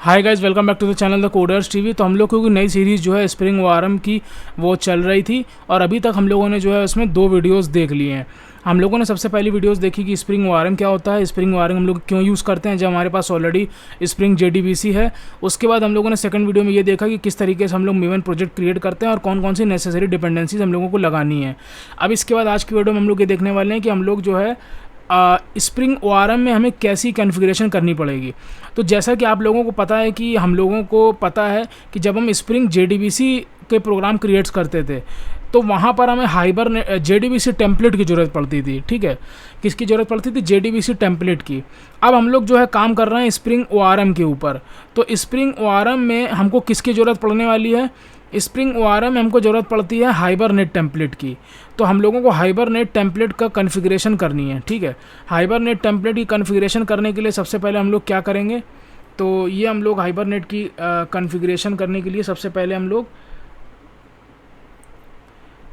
Hi guys, welcome back to the channel the coders TV. तो हम लोग की नई सीरीज़ जो है स्प्रिंग वार्म की वो चल रही थी और अभी तक हम लोगों ने जो है उसमें 2 वीडियोस देख लिए हैं। हम लोगों ने सबसे पहली वीडियोस देखी कि स्प्रिंग वार्म क्या होता है, स्प्रिंग वार्म हम लोग क्यों यूज़ करते हैं जब हमारे पास ऑलरेडी स्प्रिंग JDBC है। उसके बाद हम लोगों ने सेकंड वीडियो में ये देखा कि किस तरीके से हम लोग मेवन प्रोजेक्ट क्रिएट करते हैं और कौन कौन सी नेसेसरी डिपेंडेंसीज हम लोगों को लगानी है। अब इसके बाद आज की वीडियो में हम लोग ये देखने वाले हैं कि हम लोग जो है स्प्रिंग वार्म में हमें कैसी कॉन्फ़िगरेशन करनी पड़ेगी। तो जैसा कि आप लोगों को पता है कि हम लोगों को पता है कि जब हम स्प्रिंग JDBC के प्रोग्राम क्रिएट्स करते थे तो वहाँ पर हमें JDBC टेम्पलेट की ज़रूरत पड़ती थी। ठीक है, किसकी ज़रूरत पड़ती थी? JDBC टेम्पलेट की। अब हम लोग जो है काम कर रहे हैं स्प्रिंग वार्म के ऊपर। तो स्प्रिंग वार्म में हमको किसकी ज़रूरत पड़ने वाली है? स्प्रिंग वार्म में हमको ज़रूरत पड़ती है हाइबरनेट टेम्पलेट की। तो हम लोगों को हाइबरनेट टेम्पलेट का कॉन्फ़िगरेशन करनी है। ठीक है, हाइबरनेट टेम्पलेट की कॉन्फ़िगरेशन करने के लिए सबसे पहले हम लोग क्या करेंगे, तो ये हम लोग हाइबरनेट की कॉन्फ़िगरेशन करने के लिए सबसे पहले हम लोग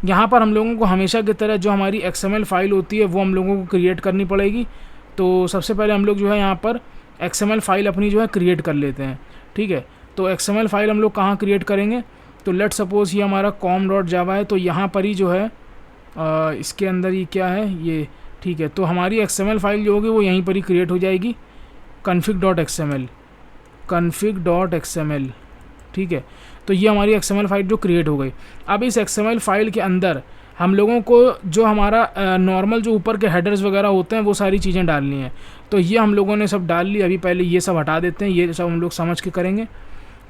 यहाँ पर हम लोगों को हमेशा की तरह जो हमारी XML फाइल होती है वो हम लोगों को क्रिएट करनी पड़ेगी। तो सबसे पहले हम लोग जो है यहाँ पर XML फाइल अपनी जो है क्रिएट कर लेते हैं। ठीक है, तो XML फाइल हम लोग कहाँ क्रिएट करेंगे, तो लेट सपोज़ ये हमारा com.java है। तो यहाँ पर ही जो है इसके अंदर ही क्या है ये, ठीक है, तो हमारी XML फाइल जो होगी वो यहीं पर ही क्रिएट हो जाएगी, config.xml। ठीक है, तो ये हमारी XML फाइल जो क्रिएट हो गई। अब इस XML फाइल के अंदर हम लोगों को जो हमारा नॉर्मल जो ऊपर के हेडर्स वगैरह होते हैं वो सारी चीज़ें डालनी है। तो ये हम लोगों ने सब डाल ली। अभी पहले ये सब हटा देते हैं, ये सब हम लोग समझ के करेंगे।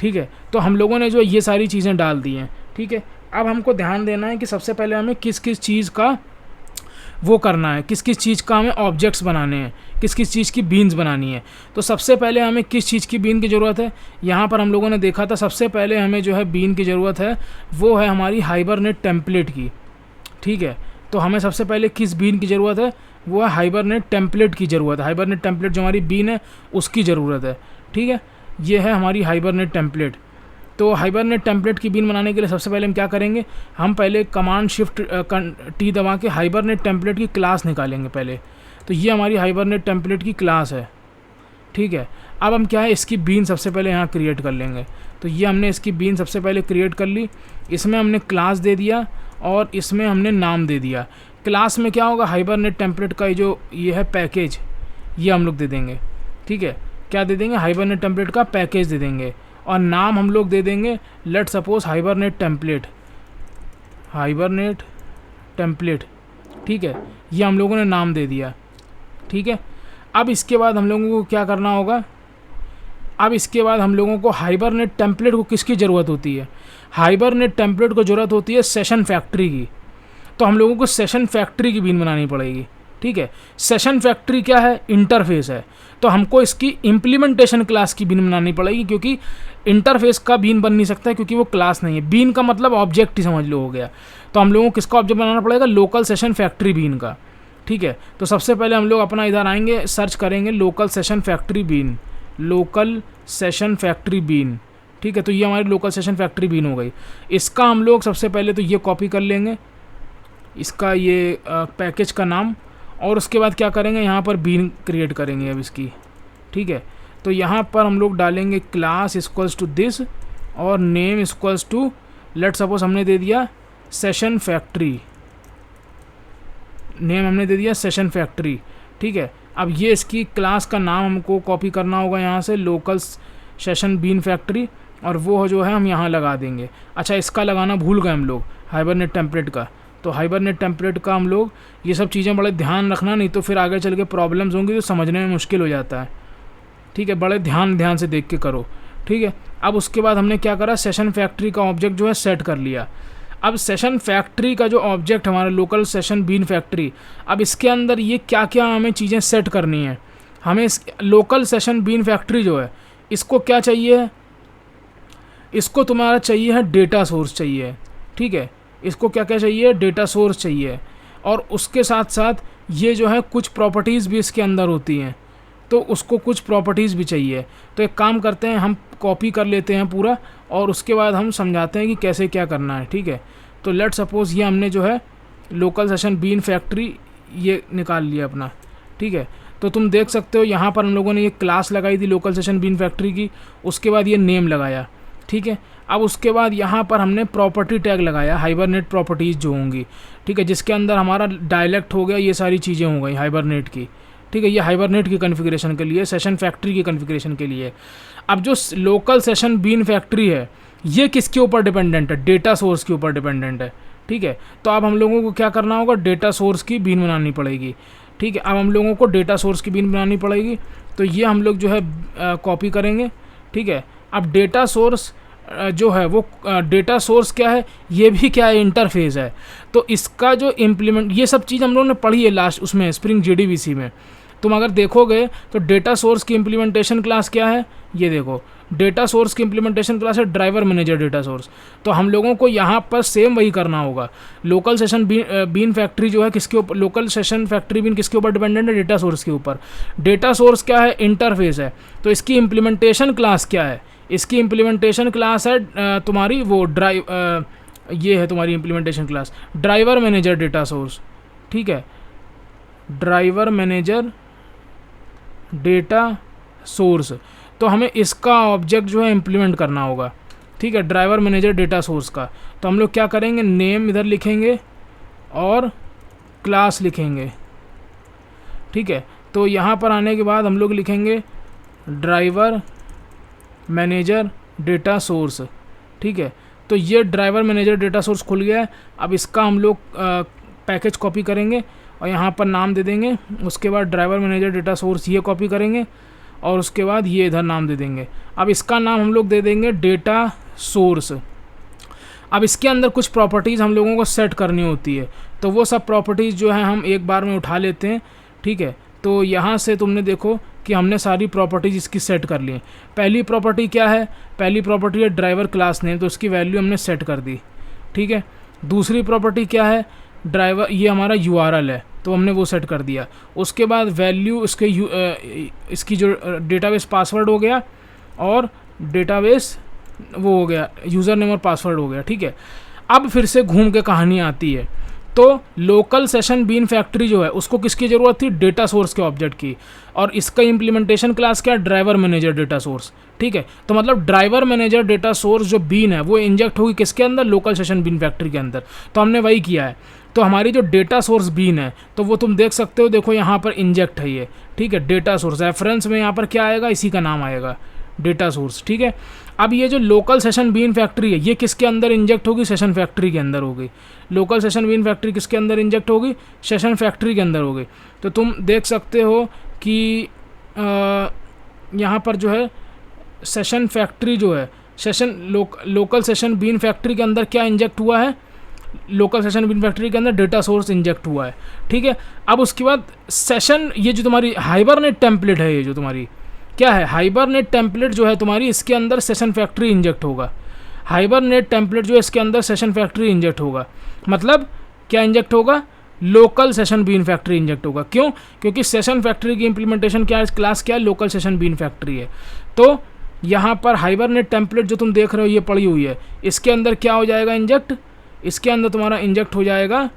ठीक है, तो हम लोगों ने जो ये सारी चीज़ें डाल दी हैं। ठीक है, अब हमको ध्यान देना है कि सबसे पहले हमें किस किस चीज़ का वो करना है, किस किस चीज़ का हमें ऑब्जेक्ट्स बनाने हैं, किस किस चीज़ की बीन्स बनानी है। तो सबसे पहले हमें किस चीज़ की बीन की ज़रूरत है, यहाँ पर हम लोगों ने देखा था सबसे पहले हमें जो है बीन की ज़रूरत है वो है हमारी हाइबरनेट टेम्पलेट की। ठीक है, तो हमें सबसे पहले किस बीन की ज़रूरत है, वो है हाइबरनेट टेम्पलेट की ज़रूरत है। हाइबरनेट टेम्पलेट जो हमारी बीन है उसकी ज़रूरत है। ठीक है, ये है हमारी हाइबरनेट टेम्पलेट। तो हाइबरनेट टेम्पलेट की बीन बनाने के लिए सबसे पहले हम क्या करेंगे, हम पहले कमांड शिफ्ट T दबा के हाइबरनेट टेम्पलेट की क्लास निकालेंगे पहले। तो ये हमारी हाइबरनेट टेम्पलेट की क्लास है। ठीक है, अब हम क्या है इसकी बीन सबसे पहले यहाँ क्रिएट कर लेंगे। तो ये हमने इसकी बीन सबसे पहले क्रिएट कर ली। इसमें हमने क्लास दे दिया और इसमें हमने नाम दे दिया। क्लास में क्या होगा, हाइबरनेट टेम्पलेट का जो ये है पैकेज, ये हम लोग दे देंगे। ठीक है, क्या दे देंगे, हाइबरनेट टेम्पलेट का पैकेज दे देंगे और नाम हम लोग दे देंगे लेट सपोज हाइबरनेट टेम्पलेट। ठीक है, ये हम लोगों ने नाम दे दिया। ठीक है, अब इसके बाद हम लोगों को क्या करना होगा, अब इसके बाद हम लोगों को हाइबरनेट टेम्पलेट को किसकी ज़रूरत होती है, हाइबरनेट टेम्पलेट को ज़रूरत होती है सेशन फैक्ट्री की। तो हम लोगों को सेशन फैक्ट्री की बीन बनानी पड़ेगी। ठीक है, सेशन फैक्ट्री क्या है, इंटरफेस है। तो हमको इसकी इम्प्लीमेंटेशन क्लास की बीन बनानी पड़ेगी, क्योंकि इंटरफेस का बीन बन नहीं सकता क्योंकि वो क्लास नहीं है। बीन का मतलब ऑब्जेक्ट ही समझ लो हो गया। तो हम लोगों को किसका ऑब्जेक्ट बनाना पड़ेगा, लोकल सेशन फैक्ट्री बीन का। ठीक है, तो सबसे पहले हम लोग अपना इधर आएंगे, सर्च करेंगे लोकल सेशन फैक्ट्री बीन। ठीक है, तो ये हमारी लोकल सेशन फैक्ट्री बीन हो गई। इसका हम लोग सबसे पहले तो ये कॉपी कर लेंगे, इसका ये पैकेज का नाम, और उसके बाद क्या करेंगे, यहाँ पर बीन क्रिएट करेंगे अब इसकी। ठीक है, तो यहाँ पर हम लोग डालेंगे क्लास इक्वल्स टू दिस और name equals to let suppose हमने दे दिया सेशन फैक्ट्री, नेम हमने दे दिया सेशन फैक्ट्री। ठीक है, अब ये इसकी क्लास का नाम हमको कॉपी करना होगा यहाँ से, लोकल सेशन बीन फैक्ट्री, और वो जो है हम यहाँ लगा देंगे। अच्छा, इसका लगाना भूल गए हम लोग, हाइबरनेट टेम्पलेट का। तो हाइबरनेट टेम्पलेट का हम लोग ये सब चीज़ें बड़े ध्यान रखना, नहीं तो फिर आगे चल के प्रॉब्लम्स होंगी तो समझने में मुश्किल हो जाता है। ठीक है, बड़े ध्यान से देख के करो। ठीक है, अब उसके बाद हमने क्या करा, सेशन फैक्ट्री का ऑब्जेक्ट जो है सेट कर लिया। अब सेशन फैक्ट्री का जो ऑब्जेक्ट हमारा लोकल सेशन बीन फैक्ट्री, अब इसके अंदर ये क्या क्या हमें चीज़ें सेट करनी है। हमें लोकल सेशन बीन फैक्ट्री जो है इसको क्या चाहिए, इसको तुम्हारा चाहिए है डेटा सोर्स चाहिए। ठीक है, इसको क्या क्या चाहिए, डेटा सोर्स चाहिए, और उसके साथ साथ ये जो है कुछ प्रॉपर्टीज़ भी इसके अंदर होती हैं, तो उसको कुछ प्रॉपर्टीज़ भी चाहिए। तो एक काम करते हैं, हम कॉपी कर लेते हैं पूरा और उसके बाद हम समझाते हैं कि कैसे क्या करना है। ठीक है, तो लेट सपोज़ ये हमने जो है लोकल सेशन बीन फैक्ट्री ये निकाल लिया अपना। ठीक है, तो तुम देख सकते हो यहाँ पर हम लोगों ने ये क्लास लगाई थी लोकल सेशन बीन फैक्ट्री की, उसके बाद ये नेम लगाया, ठीक है। अब उसके बाद यहाँ पर हमने प्रॉपर्टी टैग लगाया, हाइबरनेट प्रॉपर्टीज़ जो होंगी, ठीक है, जिसके अंदर हमारा डायलेक्ट हो गया, ये सारी चीज़ें हो गई हाइबरनेट की, ठीक है। ये हाइबरनेट की कॉन्फ़िगरेशन के लिए, सेशन फैक्ट्री की कॉन्फ़िगरेशन के लिए। अब जो लोकल सेशन बीन फैक्ट्री है ये किसके ऊपर डिपेंडेंट है, डेटा सोर्स के ऊपर डिपेंडेंट है, ठीक है। तो अब हम लोगों को क्या करना होगा, डेटा सोर्स की बीन बनानी पड़ेगी, ठीक है। अब हम लोगों को डेटा सोर्स की बीन बनानी पड़ेगी, तो ये हम लोग जो है कॉपी करेंगे, ठीक है। अब डेटा सोर्स जो है वो डेटा सोर्स क्या है, ये भी क्या है, इंटरफेस है। तो इसका जो इम्प्लीमेंट, ये सब चीज़ हम लोगों ने पढ़ी है लास्ट उसमें स्प्रिंग JDBC में। तुम अगर देखोगे तो डेटा सोर्स की इम्प्लीमेंटेशन क्लास क्या है, ये देखो, डेटा सोर्स की इम्प्लीमेंटेशन क्लास है ड्राइवर मैनेजर डेटा सोर्स। तो हम लोगों को यहाँ पर सेम वही करना होगा। लोकल सेशन बीन फैक्ट्री जो है किसके ऊपर, लोकल सेशन फैक्ट्री बीन किसके ऊपर डिपेंडेंट है, डेटा सोर्स के ऊपर। डेटा सोर्स क्या है, इंटरफेस है। तो इसकी इम्प्लीमेंटेशन क्लास क्या है, इसकी इम्प्लीमेंटेशन क्लास है तुम्हारी वो ये है तुम्हारी implementation class driver manager data source, ठीक है, ड्राइवर मैनेजर डेटा सोर्स। तो हमें इसका ऑब्जेक्ट जो है इम्प्लीमेंट करना होगा, ठीक है, ड्राइवर मैनेजर डेटा सोर्स का। तो हम लोग क्या करेंगे, नेम इधर लिखेंगे और क्लास लिखेंगे, ठीक है। तो यहाँ पर आने के बाद हम लोग लिखेंगे ड्राइवर मैनेजर डेटा सोर्स, ठीक है। तो ये ड्राइवर मैनेजर डेटा सोर्स खुल गया है। अब इसका हम लोग पैकेज कॉपी करेंगे और यहाँ पर नाम दे देंगे। उसके बाद ड्राइवर मैनेजर डेटा सोर्स ये कॉपी करेंगे और उसके बाद ये इधर नाम दे देंगे। अब इसका नाम हम लोग दे देंगे डेटा सोर्स। अब इसके अंदर कुछ प्रॉपर्टीज़ हम लोगों को सेट करनी होती है, तो वो सब प्रॉपर्टीज़ जो है हम एक बार में उठा लेते हैं, ठीक है। तो यहाँ से तुमने देखो कि हमने सारी प्रॉपर्टीज़ इसकी सेट कर ली। पहली प्रॉपर्टी क्या है, पहली प्रॉपर्टी है ड्राइवर क्लास नेम, तो उसकी वैल्यू हमने सेट कर दी, ठीक है। दूसरी प्रॉपर्टी क्या है, ड्राइवर, ये हमारा URL है तो हमने वो सेट कर दिया। उसके बाद वैल्यू इसकी जो डेटाबेस पासवर्ड हो गया और डेटाबेस वो हो गया, यूज़र नेम और पासवर्ड हो गया, ठीक है। अब फिर से घूम के कहानी आती है, तो लोकल सेशन बीन फैक्ट्री जो है उसको किसकी ज़रूरत थी, डेटा सोर्स के ऑब्जेक्ट की, और इसका इम्प्लीमेंटेशन क्लास क्या, ड्राइवर मैनेजर डेटा सोर्स, ठीक है। तो मतलब ड्राइवर मैनेजर डेटा सोर्स जो बीन है वो इंजेक्ट होगी किसके अंदर, लोकल सेशन बीन फैक्ट्री के अंदर। तो हमने वही किया है। तो हमारी जो डेटा सोर्स बीन है तो वो तुम देख सकते हो, देखो यहाँ पर इंजेक्ट है ये, ठीक है, डेटा सोर्स। रेफरेंस में यहाँ पर क्या आएगा, इसी का नाम आएगा, डेटा सोर्स, ठीक है। अब ये जो लोकल सेशन बीन फैक्ट्री है ये किसके अंदर इंजेक्ट होगी, सेशन फैक्ट्री के अंदर होगी। लोकल सेशन बीन फैक्ट्री किसके अंदर इंजेक्ट होगी, सेशन फैक्ट्री के अंदर होगी। तो तुम देख सकते हो कि यहाँ पर जो है सेशन फैक्ट्री जो है, session local session bean factory के अंदर क्या इंजेक्ट हुआ है, लोकल सेशन बीन फैक्ट्री के अंदर डेटा सोर्स इंजेक्ट हुआ है, ठीक है। अब उसके बाद सेशन, ये जो तुम्हारी हाइबरनेट टेम्पलेट है, ये जो तुम्हारी क्या है, हाइबरनेट टेम्पलेट जो है तुम्हारी, इसके अंदर सेशन फैक्ट्री इंजेक्ट होगा। हाइबरनेट टेम्पलेट जो है इसके अंदर सेशन फैक्ट्री इंजेक्ट होगा। मतलब क्या इंजेक्ट होगा, local session bean factory inject होगा। क्यों, क्योंकि सेशन फैक्ट्री की इंप्लीमेंटेशन क्या है, क्लास क्या है, लोकल सेशन बीन फैक्ट्री है। तो यहाँ पर हाइबरनेट टेम्पलेट जो तुम देख रहे हो ये पड़ी हुई है, इसके अंदर क्या हो जाएगा इंजेक्ट, इसके अंदर तुम्हारा इंजेक्ट हो जाएगा,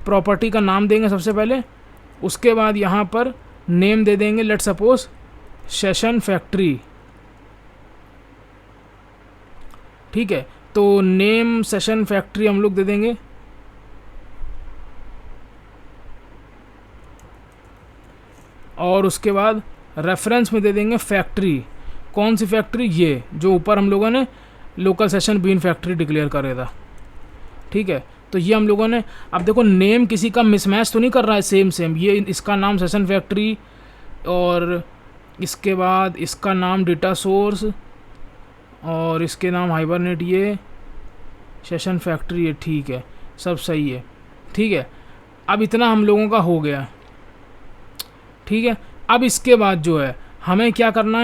प्रॉपर्टी का नाम देंगे सबसे पहले, उसके बाद यहाँ पर नेम दे देंगे, लेट सपोज सेशन फैक्ट्री, ठीक है। तो नेम सेशन फैक्ट्री हम लोग दे देंगे, और उसके बाद रेफरेंस में दे देंगे फैक्ट्री। कौन सी फैक्ट्री, ये जो ऊपर हम लोगों ने local session bean factory declare करे था, ठीक है। तो ये हम लोगों ने, अब देखो नेम किसी का मिसमैच तो नहीं कर रहा है, सेम, ये इसका नाम सेशन फैक्ट्री और इसके बाद इसका नाम डेटा सोर्स और इसके नाम हाइबरनेट, ये सेशन फैक्ट्री है, ठीक है, सब सही है, ठीक है। अब इतना हम लोगों का हो गया, ठीक है। अब इसके बाद जो है हमें क्या करना है,